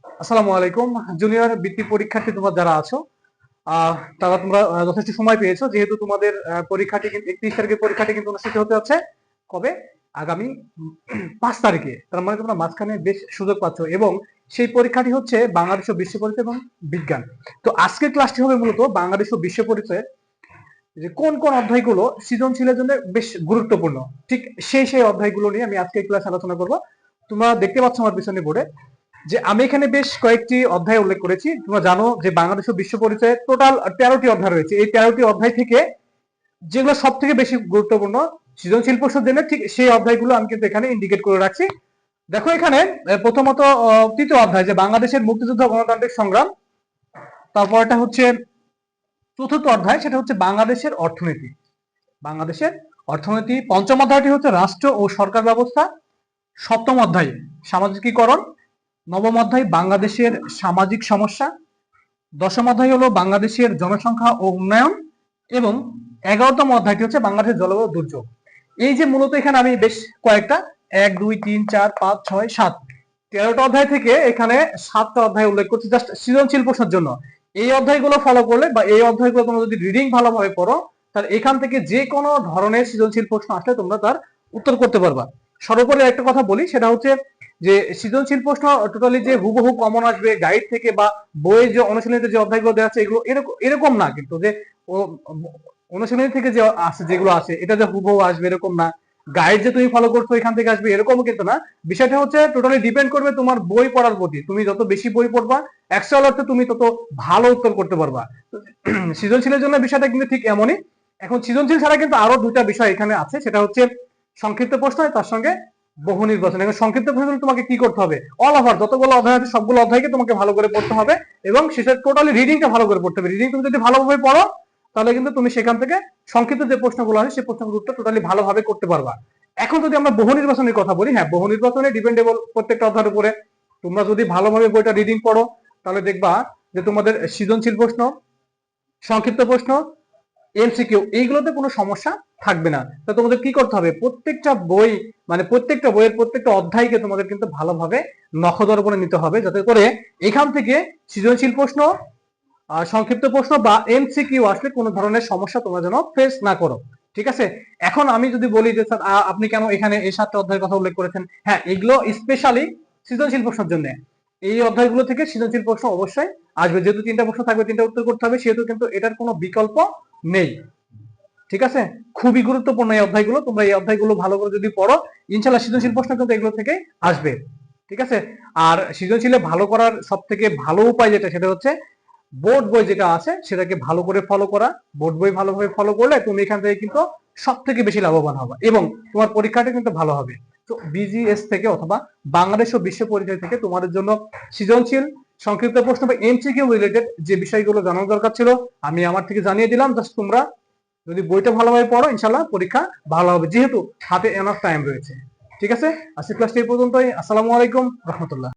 আসসালামু আলাইকুম। জুনিয়র বৃত্তি পরীক্ষার্থী তোমরা যারা আছো, তারা তোমরা যথেষ্ট সময় পেয়েছো, যেহেতু তোমাদের পরীক্ষাটি কিন্তু 31 তারিখের পরীক্ষাটি কিন্তু অনুষ্ঠিত হতে হচ্ছে কবে, আগামী 5 তারিখে। তার মানে তোমরা মাঝখানে বেশ সুযোগ পাচ্ছ, এবং সেই পরীক্ষাটি হচ্ছে বাংলাদেশ ও বিশ্ব পরিচয় এবং বিজ্ঞান। তো আজকের ক্লাসটি হবে মূলত বাংলাদেশ ও বিশ্ব পরিচয়, যে কোন কোন অধ্যায়গুলো সৃজনশীলের জন্য বেশ গুরুত্বপূর্ণ, ঠিক সেই অধ্যায়গুলো নিয়ে আমি আজকে ক্লাস আলোচনা করব। তোমরা দেখতে পাচ্ছ আমার পিছনে বোর্ডে যে আমি এখানে বেশ কয়েকটি অধ্যায় উল্লেখ করেছি। তোমরা জানো যে বাংলাদেশ ও বিশ্ব পরিচয়ে টোটাল 13টি অধ্যায় রয়েছে। এই 13টি অধ্যায় থেকে যেগুলো সব থেকে বেশি গুরুত্বপূর্ণ সৃজনশীল প্রশ্নের জন্য, ঠিক সেই অধ্যায়গুলো আমি কিন্তু এখানে ইন্ডিকেট করে রাখছি। দেখো এখানে প্রথমত তৃতীয় অধ্যায়, যে বাংলাদেশের মুক্তিযুদ্ধ গণতান্ত্রিক সংগ্রাম। তারপরটা হচ্ছে চতুর্থ অধ্যায়, সেটা হচ্ছে বাংলাদেশের অর্থনীতি। বাংলাদেশের অর্থনীতি। পঞ্চম অধ্যায়টি হচ্ছে রাষ্ট্র ও সরকার ব্যবস্থা। সপ্তম অধ্যায় সামাজিকীকরণ। নবম অধ্যায় বাংলাদেশের সামাজিক সমস্যা। দশম অধ্যায় হলো বাংলাদেশের জনসংখ্যা ও উন্নয়ন। এবং 11তম অধ্যায়টি হচ্ছে বাংলাদেশের জলবায়ু দুর্যোগ। এই যে মূলত এখানে আমি বেশ কয়েকটা 1 2 3 4 5 6 7 13টা অধ্যায় থেকে এখানে 7টা অধ্যায় উল্লেখ করছি জাস্ট সৃজনশীল প্রশ্নের জন্য। এই অধ্যায়গুলো ফলো করলে বা এই অধ্যায়গুলো তোমরা যদি রিডিং ভালোভাবে পড়ো, তাহলে এখান থেকে যে কোনো ধরনের সৃজনশীল প্রশ্ন আসলে তোমরা তার উত্তর করতে পারবা। সর্বোপরি একটা কথা বলি, সেটা হচ্ছে যে সৃজনশীল প্রশ্ন টোটালি যে হুবহু কমন আসবে গাইড থেকে বা বইয়ের যে অনুশীলনীতে যে অধ্যায়গুলো দেওয়া আছে এগুলো এরকম না, কিন্তু যে অনুশীলনী থেকে যে আছে যেগুলো আছে এটা যে হুবহু আসবে এরকম না। গাইড যে তুমি ফলো করছো এখান থেকে আসবে এরকমও কিন্তু না। বিষয়টা হচ্ছে টোটালি ডিপেন্ড করবে তোমার বই পড়ার প্রতি। তুমি যত বেশি বই পড়বা, অ্যাকচুয়াল অর্থে তুমি তত ভালো উত্তর করতে পারবা। সৃজনশীলের জন্য বিষয়টা কিন্তু ঠিক এমনই। এখন সৃজনশীল ছাড়া কিন্তু আরো দুটা বিষয় এখানে আছে, সেটা হচ্ছে সংক্ষিপ্ত প্রশ্ন, তার সঙ্গে বহু নির্বাচন। এখন সংক্ষিপ্ত প্রশ্ন তোমাকে কি করতে হবে, অল ওভার যতগুলো অধ্যায় আছে সবগুলো অধ্যায়কে তোমাকে ভালো করে পড়তে হবে, এবং সেটা টোটালি রিডিংটা ভালো করে পড়তে হবে। রিডিং তুমি যদি ভালোভাবে পড়ো, তাহলে কিন্তু তুমি সেখান থেকে সংক্ষিপ্ত যে প্রশ্নগুলো আছে সেই প্রশ্নগুলোর উত্তর টোটালি ভালোভাবে করতে পারবা। এখন যদি আমরা বহু নির্বাচনের কথা বলি, হ্যাঁ বহু নির্বাচনে ডিপেন্ডেবল প্রত্যেকটা অধ্যায়ের উপরে। তোমরা যদি ভালোভাবে বইটা রিডিং পড়ো, তাহলে দেখবা যে তোমাদের সৃজনশীল প্রশ্ন, সংক্ষিপ্ত প্রশ্ন, এমসিকিউ এইগুলোতে কোনো সমস্যা থাকবে না। তো তোমাদের কি করতে হবে, প্রত্যেকটা বই মানে প্রত্যেকটা বইয়ের প্রত্যেকটা অধ্যায়কে তোমাদের কিন্তু ভালোভাবে নখদর্পণে নিতে হবে, যাতে করে এখান থেকে সৃজনশীল প্রশ্ন, সংক্ষিপ্ত প্রশ্ন বা এমসিকিউ আসলে কোনো ধরনের সমস্যা তোমরা যেন ফেস না করো। ঠিক আছে। এখন আমি যদি বলি যে স্যার আপনি কেন এখানে এই 7টা অধ্যায়ের কথা উল্লেখ করেছেন, হ্যাঁ এগুলো স্পেশালি সৃজনশীল প্রশ্নের জন্য। এই অধ্যায়গুলো থেকে সৃজনশীল প্রশ্ন অবশ্যই আসবে, যেহেতু 3টা প্রশ্ন থাকবে, 3টা উত্তর করতে হবে, সেহেতু কিন্তু এটার কোনো বিকল্প নেই। ঠিক আছে। খুবই গুরুত্বপূর্ণ এই অধ্যায়গুলো। তোমরা এই অধ্যায়গুলো ভালো করে যদি পড়ো, ইনশাআল্লাহ সৃজনশীল প্রশ্ন কিন্তু এগুলো থেকে আসবে। ঠিক আছে। আর সৃজনশীলে ভালো করার সব থেকে ভালো উপায় যেটা, সেটা হচ্ছে বোর্ড বই যেটা আছে সেটাকে ভালো করে ফলো করা। বোর্ড বই ভালোভাবে ফলো করলে তুমি এখান থেকে কিন্তু সব থেকে বেশি লাভবান হবে, এবং তোমার পরীক্ষাটা কিন্তু ভালো হবে। তো বিজিএস থেকে অথবা বাংলাদেশ ও বিশ্ব পরিচয় থেকে তোমাদের জন্য সৃজনশীল, সংক্ষিপ্ত প্রশ্ন বা এমসিকিউ রিলেটেড যে বিষয়গুলো জানার দরকার ছিল আমি আমার থেকে জানিয়ে দিলাম। জাস্ট তোমরা যদি বইটা ভালোভাবে পড়ো, ইনশাল্লাহ পরীক্ষা ভালো হবে, যেহেতু হাতে এনাফ টাইম রয়েছে। ঠিক আছে। আজকের ক্লাসটি এই পর্যন্তই। আসসালামু আলাইকুম রহমতুল্লাহ।